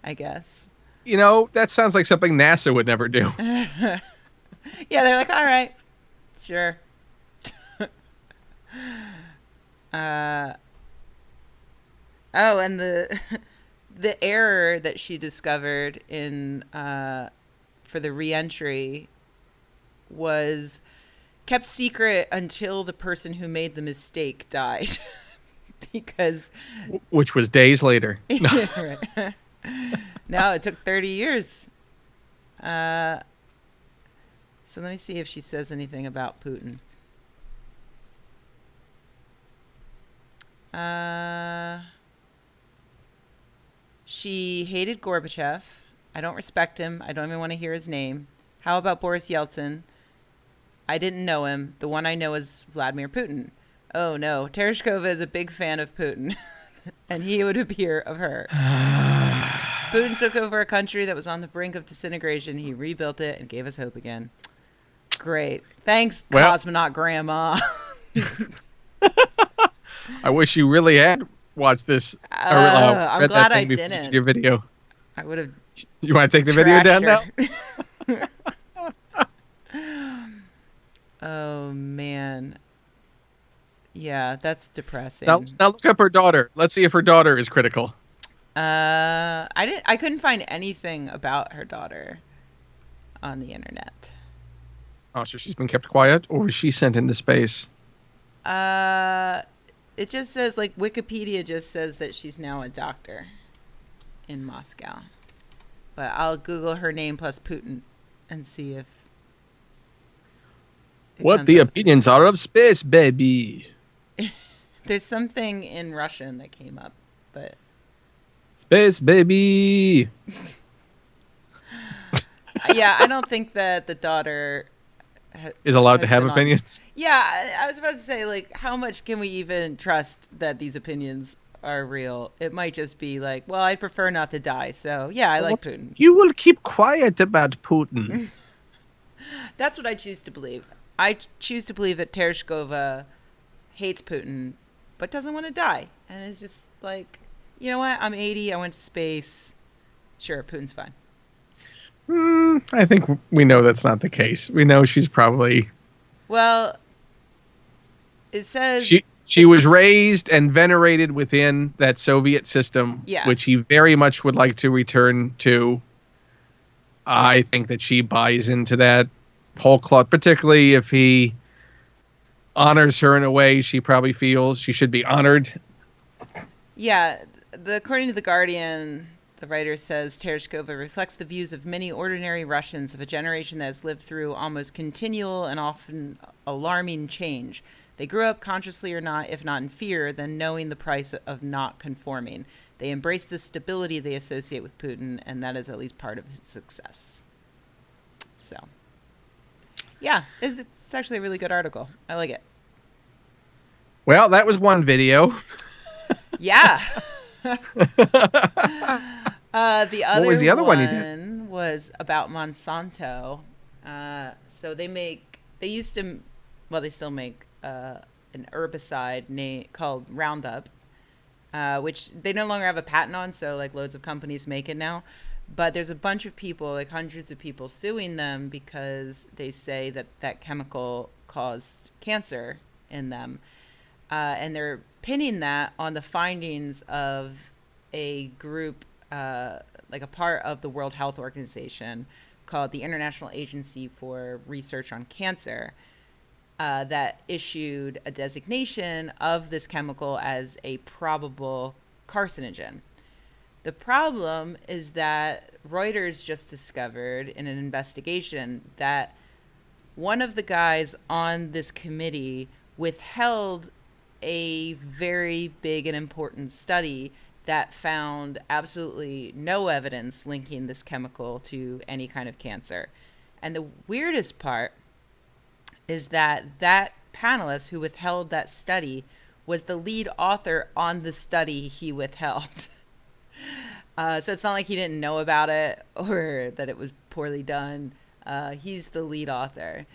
I guess. You know, that sounds like something NASA would never do. Yeah, they're like, all right, sure. uh, oh, and the the error that she discovered in for the reentry was kept secret until the person who made the mistake died. Because Which was days later. right. No, it took 30 years. So let me see if she says anything about Putin. She hated Gorbachev. I don't respect him. I don't even want to hear his name. How about Boris Yeltsin? I didn't know him. The one I know is Vladimir Putin. Oh no, Tereshkova is a big fan of Putin, and he would appear of her. Putin took over a country that was on the brink of disintegration. He rebuilt it and gave us hope again. Great. Thanks, Well, Cosmonaut Grandma. I wish you really had watched this. I'm read glad that I thing before you didn't. did your video. I would have. You want to take the video down now? Oh man. Yeah, that's depressing. Now look up her daughter. Let's see if her daughter is critical. I couldn't find anything about her daughter on the internet. Oh, so she's been kept quiet, or was she sent into space? It just says, like, Wikipedia just says that she's now a doctor in Moscow. But I'll Google her name plus Putin and see if What the opinions are of space, baby. There's something in Russian that came up, but space, baby. Yeah, I don't think that the daughter is allowed to have opinions. Yeah, I was about to say, like, how much can we even trust that these opinions are real? It might just be like, well, I prefer not to die, so yeah, I like Putin. You will keep quiet about Putin. That's what I choose to believe. I choose to believe that Tereshkova hates Putin, but doesn't want to die, and is just like, you know what? I'm 80. I went to space. Sure, Putin's fine. I think we know that's not the case. We know she's probably. Well, it says she was raised and venerated within that Soviet system, which he very much would like to return to. I think that she buys into that whole cloth, particularly if he honors her in a way she probably feels she should be honored. Yeah, according to The Guardian, the writer says Tereshkova reflects the views of many ordinary Russians of a generation that has lived through almost continual and often alarming change. They grew up, consciously or not, if not in fear, then knowing the price of not conforming. They embrace the stability they associate with Putin, and that is at least part of his success. So, yeah, it's actually a really good article. I like it. Well, that was one video. Yeah. The other what was the other one you did? Was about Monsanto. So they still make an herbicide called Roundup, which they no longer have a patent on, so like loads of companies make it now. But there's a bunch of people, like hundreds of people, suing them because they say that chemical caused cancer in them. And they're pinning that on the findings of a group like a part of the World Health Organization called the International Agency for Research on Cancer, that issued a designation of this chemical as a probable carcinogen. The problem is that Reuters just discovered in an investigation that one of the guys on this committee withheld a very big and important study that found absolutely no evidence linking this chemical to any kind of cancer. And the weirdest part is that that panelist who withheld that study was the lead author on the study he withheld. So it's not like he didn't know about it or that it was poorly done. He's the lead author.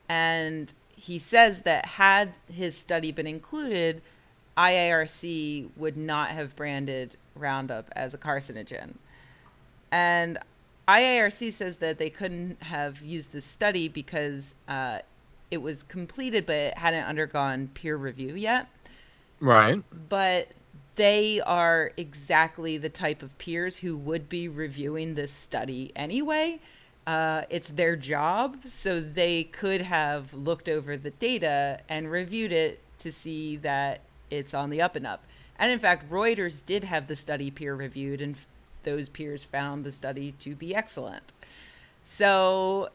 And he says that had his study been included, IARC would not have branded Roundup as a carcinogen. And IARC says that they couldn't have used this study because it was completed, but it hadn't undergone peer review yet. Right. But they are exactly the type of peers who would be reviewing this study anyway. It's their job, so they could have looked over the data and reviewed it to see that it's on the up and up. And in fact, Reuters did have the study peer reviewed, and those peers found the study to be excellent. So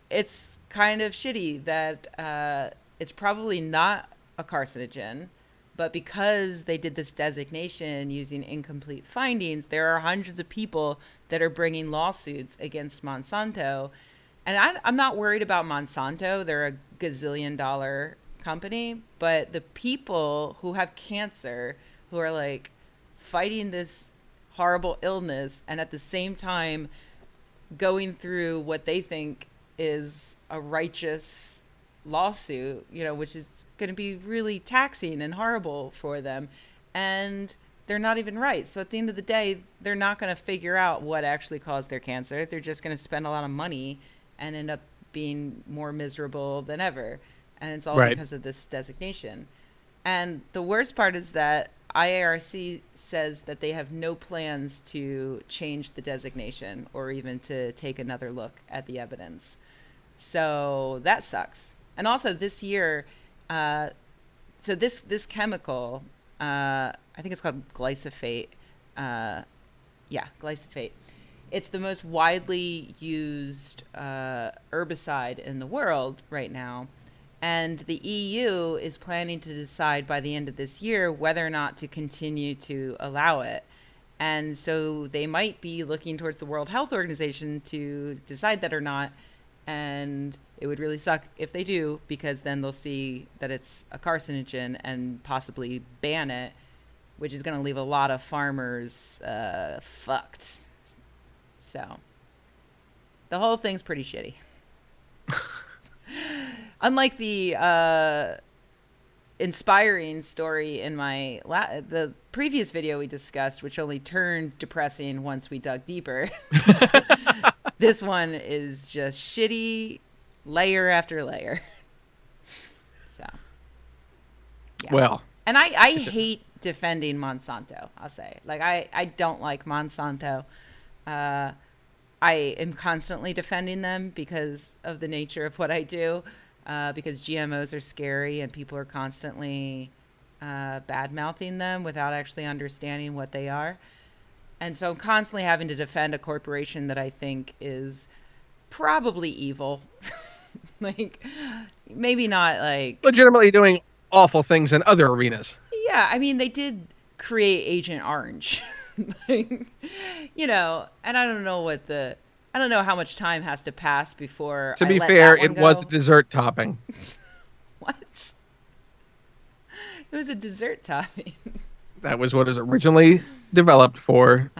it's kind of shitty that it's probably not a carcinogen, but because they did this designation using incomplete findings, there are hundreds of people that are bringing lawsuits against Monsanto. And I'm not worried about Monsanto. They're a gazillion-dollar company. But the people who have cancer, who are like fighting this horrible illness and at the same time going through what they think is a righteous lawsuit, you know, which is going to be really taxing and horrible for them. And they're not even right. So at the end of the day, they're not going to figure out what actually caused their cancer. They're just going to spend a lot of money and end up being more miserable than ever. And it's all because of this designation. And the worst part is that IARC says that they have no plans to change the designation or even to take another look at the evidence. So that sucks. And also this year, so this chemical, I think it's called glyphosate. Glyphosate. It's the most widely used herbicide in the world right now. And the EU is planning to decide by the end of this year whether or not to continue to allow it. And so they might be looking towards the World Health Organization to decide that or not. And it would really suck if they do, because then they'll see that it's a carcinogen and possibly ban it, which is going to leave a lot of farmers fucked. So the whole thing's pretty shitty. Unlike the inspiring story in the previous video we discussed, which only turned depressing once we dug deeper, this one is just shitty, layer after layer. So, yeah. Well, and I hate defending Monsanto. I'll say, like, I don't like Monsanto. I am constantly defending them because of the nature of what I do. Because GMOs are scary and people are constantly bad-mouthing them without actually understanding what they are. And so I'm constantly having to defend a corporation that I think is probably evil. Like, maybe not like... legitimately doing awful things in other arenas. Yeah, I mean, they did create Agent Orange. Like, you know, and I don't know how much time has to pass before. To be fair, it was a dessert topping. What? It was a dessert topping. That was what is originally developed for.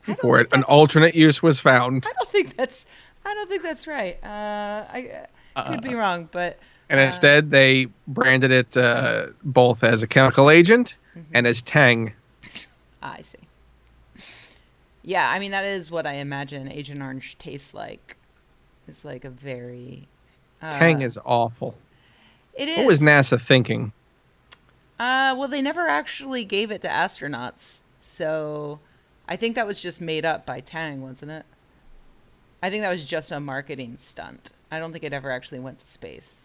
Before an alternate use was found. I don't think that's right. I could be wrong, but. And instead, they branded it both as a chemical agent and as Tang. I see. Yeah, I mean, that is what I imagine Agent Orange tastes like. It's like a very... Tang is awful. It is. What was NASA thinking? Well, they never actually gave it to astronauts. So I think that was just made up by Tang, wasn't it? I think that was just a marketing stunt. I don't think it ever actually went to space.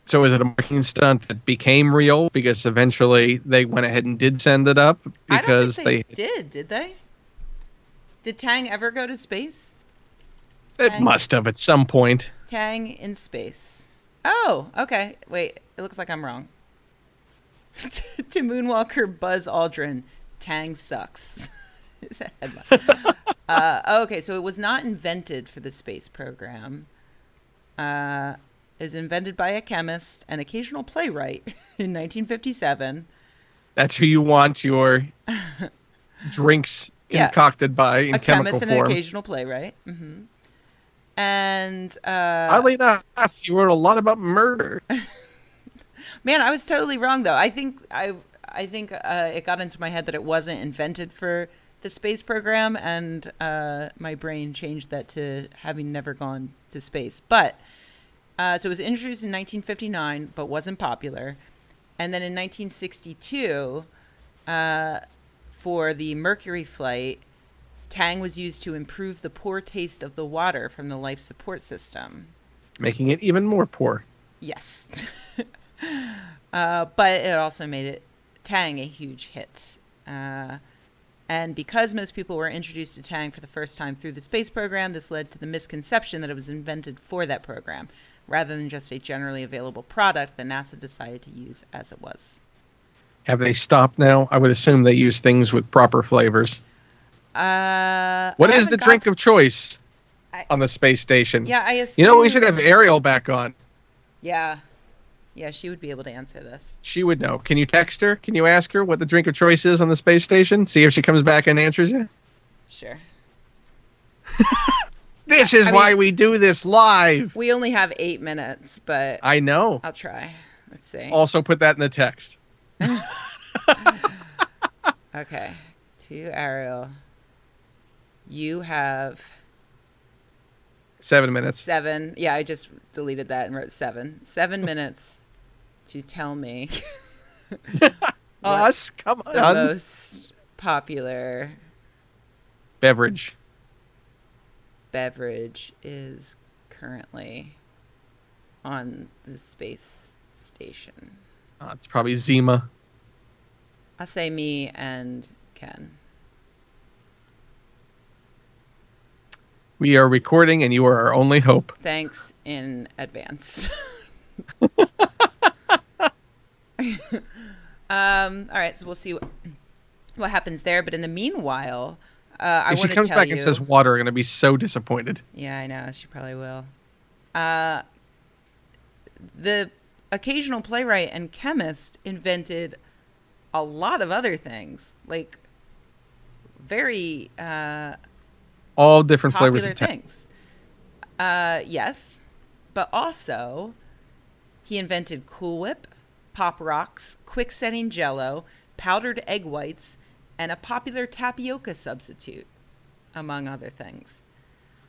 So is it a marketing stunt that became real because eventually they went ahead and did send it up I don't think because they they did they? Did Tang ever go to space? it Tang? must have at some point. Tang in space. Oh, okay. Wait, it looks like I'm wrong. To Moonwalker Buzz Aldrin, Tang sucks. Is a headline. Okay, so it was not invented for the space program. It was invented by a chemist and occasional playwright in 1957. That's who you want your drinks Yeah, concocted by in a chemical chemist and an form. occasional playwright. And Oddly enough, you wrote a lot about murder. man, I was totally wrong though. I think it got into my head that it wasn't invented for the space program, and my brain changed that to having never gone to space. But so it was introduced in 1959, but wasn't popular. And then in 1962, for the Mercury flight, Tang was used to improve the poor taste of the water from the life support system. Making it even more poor. Yes. But it also made it Tang a huge hit. And because most people were introduced to Tang for the first time through the space program, this led to the misconception that it was invented for that program, rather than just a generally available product that NASA decided to use as it was. Have they stopped now? I would assume they use things with proper flavors. What is the drink of choice on the space station? Yeah, I assume. You know, we should have Ariel back on. Yeah. Yeah, she would be able to answer this. She would know. Can you text her? Can you ask her what the drink of choice is on the space station? See if she comes back and answers you? Sure. This is why we do this live. We only have 8 minutes, but I know. I'll try. Let's see. Also put that in the text. Okay. To Ariel. You have 7 minutes. 7. Yeah, I just deleted that and wrote 7. 7 minutes to tell me Us? Come on. the most popular Beverage is currently on the space station. It's probably Zima. I'll say me and Ken. We are recording and you are our only hope. Thanks in advance. All right, so we'll see what happens there. But in the meanwhile, I if want she to comes tell back you. and says water, I'm going to be so disappointed. Yeah, I know. She probably will. The occasional playwright and chemist invented a lot of other things, like very All different flavors popular of Tang. things. Yes, but also he invented Cool Whip, Pop Rocks, quick setting Jello, powdered egg whites, and a popular tapioca substitute, among other things.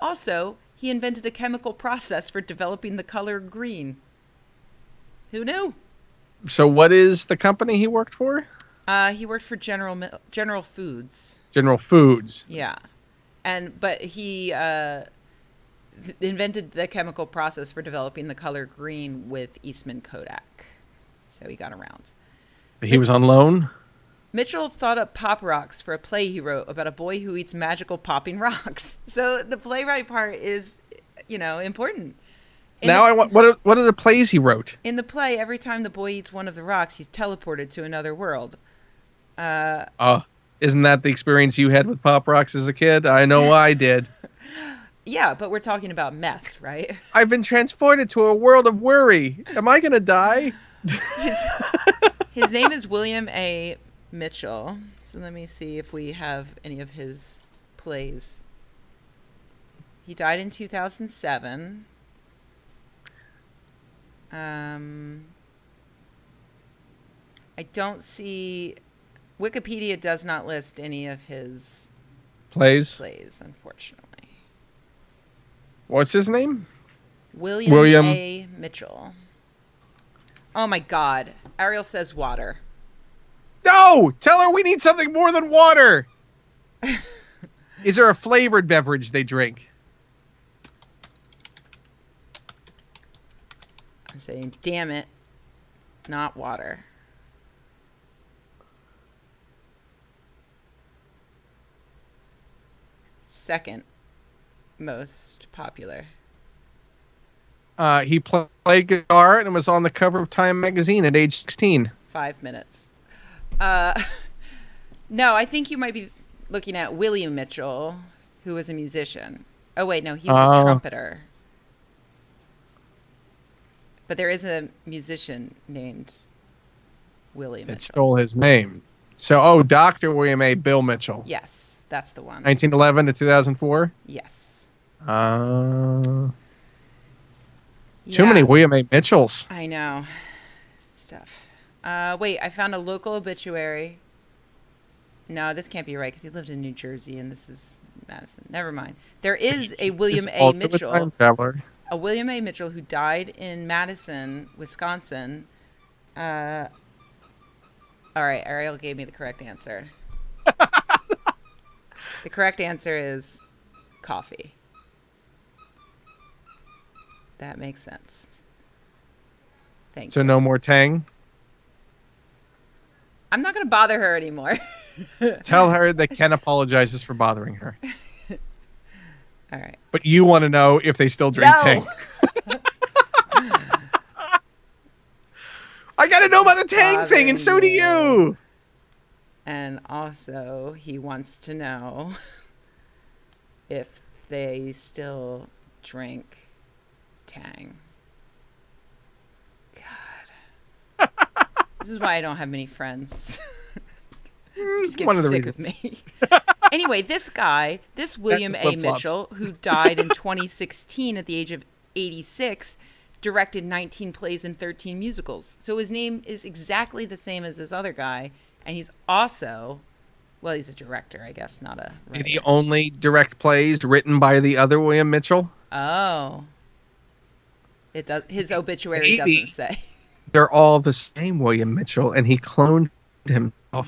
Also, he invented a chemical process for developing the color green. Who knew? So what is the company he worked for? He worked for General Foods. General Foods. Yeah, but he invented the chemical process for developing the color green with Eastman Kodak. So he got around. He was on loan? Mitchell thought up Pop Rocks for a play he wrote about a boy who eats magical popping rocks. So the playwright part is, important. I want. What are the plays he wrote? In the play, every time the boy eats one of the rocks, he's teleported to another world. Isn't that the experience you had with Pop Rocks as a kid? I know I did. Yeah, but we're talking about meth, right? I've been transported to a world of worry. Am I going to die? His name is William A. Mitchell. So let me see if we have any of his plays. He died in 2007. I don't see. Wikipedia does not list any of his Plays? unfortunately. What's his name? William A. Mitchell. Oh my God. Ariel says water. No! Tell her we need something more than water! Is there a flavored beverage they drink? I'm saying, damn it, not water. Second most popular. He played guitar and was on the cover of Time magazine at age 16. 5 minutes. No, I think you might be looking at William Mitchell, who was a musician. Oh, wait, no, he was a trumpeter. But there is a musician named William Mitchell. That stole his name. So, Dr. William A. Bill Mitchell. Yes, that's the one. 1911 to 2004? Yes. Too Yeah, many William A. Mitchells. I know. Stuff. Wait, I found a local obituary. No, this can't be right because he lived in New Jersey and this is Madison. Never mind. There is a William A. Mitchell. Time traveler. A William A. Mitchell who died in Madison, Wisconsin. All right, Ariel gave me the correct answer. The correct answer is coffee. That makes sense. Thank you. So no more Tang? I'm not going to bother her anymore. Tell her that Ken apologizes for bothering her. All right. But you want to know if they still drink Tang. I got to know about the Tang thing, and so do you. And also, he wants to know if they still drink Tang. God. This is why I don't have many friends. Just get One of the sick reasons. of me. Anyway, this guy, this William A. Mitchell, who died in 2016 at the age of 86, directed 19 plays and 13 musicals. So his name is exactly the same as this other guy. And he's also, well, he's a director, I guess, not a writer. Did he only direct plays written by the other William Mitchell? Oh. It does. His obituary doesn't say. They're all the same William Mitchell, and he cloned himself.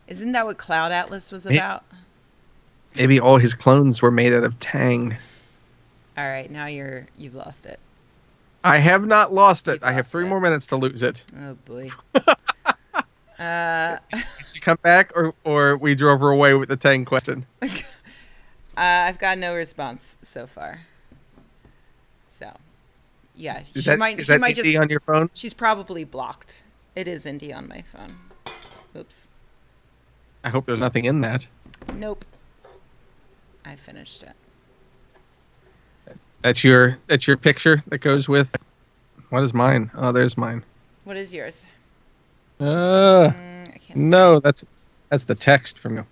Isn't that what Cloud Atlas was about? Maybe all his clones were made out of Tang. All right, now you've lost it. I have not lost it. You've I have lost 3 it. more minutes to lose it. Oh boy. Did you come back, or we drove her away with the Tang question? I've got no response so far. So, yeah, Is she that might Indy just on your phone? She's probably blocked. It is Indy on my phone. Oops. I hope there's nothing in that. Nope. I finished it. That's your picture that goes with. What is mine? Oh, there's mine. What is yours? I can't no, that's the text from you.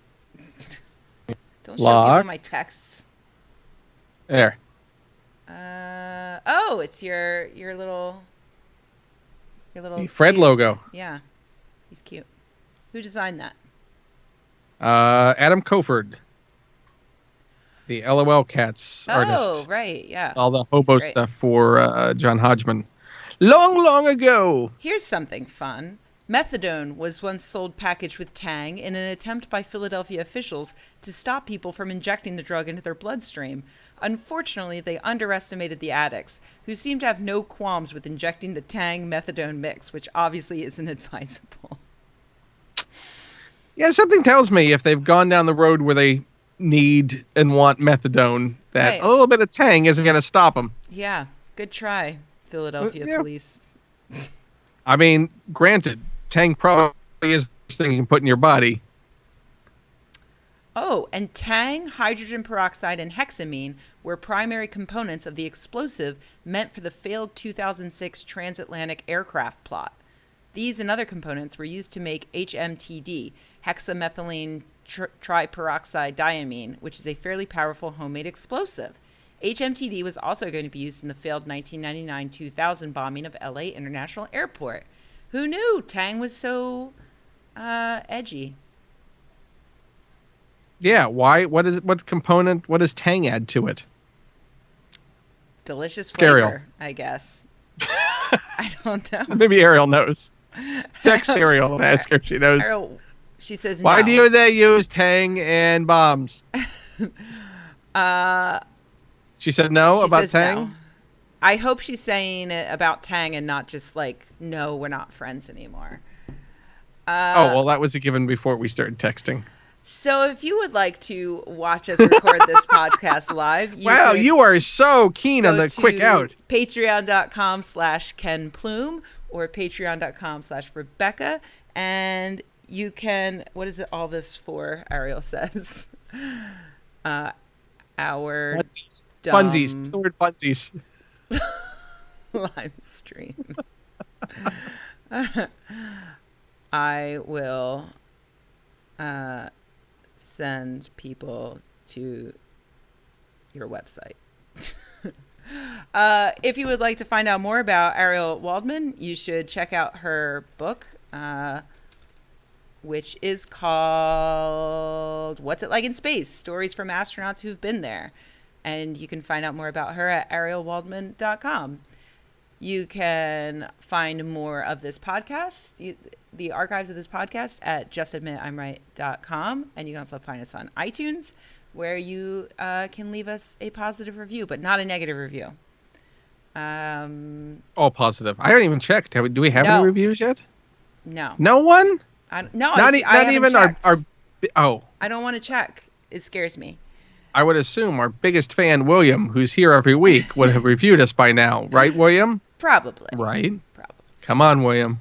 Don't show people my texts. There. Oh, it's your little The Fred dude. logo. Yeah, he's cute. Who designed that? Adam Coford, the LOL Cats artist. Oh, right, yeah. All the hobo stuff for John Hodgman. Long ago. Here's something fun. Methadone was once sold packaged with Tang in an attempt by Philadelphia officials to stop people from injecting the drug into their bloodstream. Unfortunately, they underestimated the addicts, who seemed to have no qualms with injecting the Tang methadone mix, which obviously isn't advisable. Yeah, something tells me if they've gone down the road where they need and want methadone, that a little bit of Tang isn't going to stop them. Yeah, good try, Philadelphia police. I mean, granted, Tang probably is the thing you can put in your body. Oh, and Tang, hydrogen peroxide, and hexamine were primary components of the explosive meant for the failed 2006 transatlantic aircraft plot. These and other components were used to make HMTD, hexamethylene triperoxide diamine, which is a fairly powerful homemade explosive. HMTD was also going to be used in the failed 1999-2000 bombing of LA International Airport. Who knew Tang was so edgy? Yeah, why? What does Tang add to it? Delicious flavor, Ariel. I guess. I don't know. Maybe Ariel knows. Text Ariel and ask her if she knows. Ariel, She says Why no. do they use Tang and bombs? Uh, She said no she about says no. Tang? I hope she's saying it about Tang and not just like, no, we're not friends anymore. Oh, Uh, well, that was a given before we started texting. so if you would like to watch us record this podcast live, you Wow, could you are so keen on go the quick to out. patreon.com/Ken Plume or patreon.com/Rebecca. And you can, what is it all this for? Ariel says, our Funsies. Funsies. What's dumb the word funsies? live stream. I will send people to your website. If you would like to find out more about Ariel Waldman, you should check out her book, which is called What's It Like in Space? Stories from Astronauts Who've Been There. And you can find out more about her at arielwaldman.com. You can find more of this podcast, the archives of this podcast, at justadmitimright.com. And you can also find us on iTunes, where you can leave us a positive review, but not a negative review. All positive. I haven't even checked. Do we have any reviews yet? No. No one? No, Not haven't even checked. our. Oh. I don't want to check. It scares me. I would assume our biggest fan, William, who's here every week, would have reviewed us by now. Right, William? Probably. Right. Probably. Come on, William.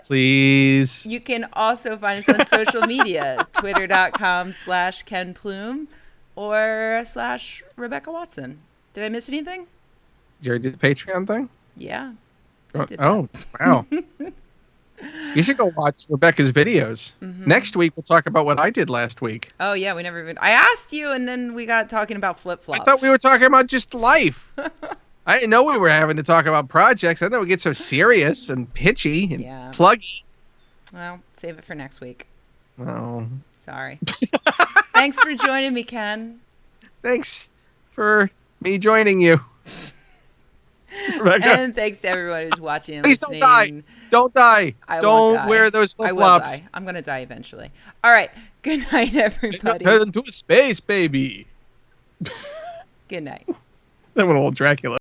Please. You can also find us on social media, twitter.com/Ken Plume or /Rebecca Watson. Did I miss anything? Did you already do the Patreon thing? Yeah. Oh, wow. You should go watch Rebecca's videos. Mm-hmm. Next week, we'll talk about what I did last week. Oh, yeah. We never even... I asked you, and then we got talking about flip-flops. I thought we were talking about just life. I didn't know we were having to talk about projects. I didn't know we get so serious and pitchy and pluggy. Well, save it for next week. Oh. Sorry. Thanks for joining me, Ken. Thanks for me joining you. Rebecca. And thanks to everyone who's watching and Please listening. Don't die. Don't die. wear those flip-flops. I will die. I'm going to die eventually. All right. Good night, everybody. Head into space, baby. Good night. That one old Dracula.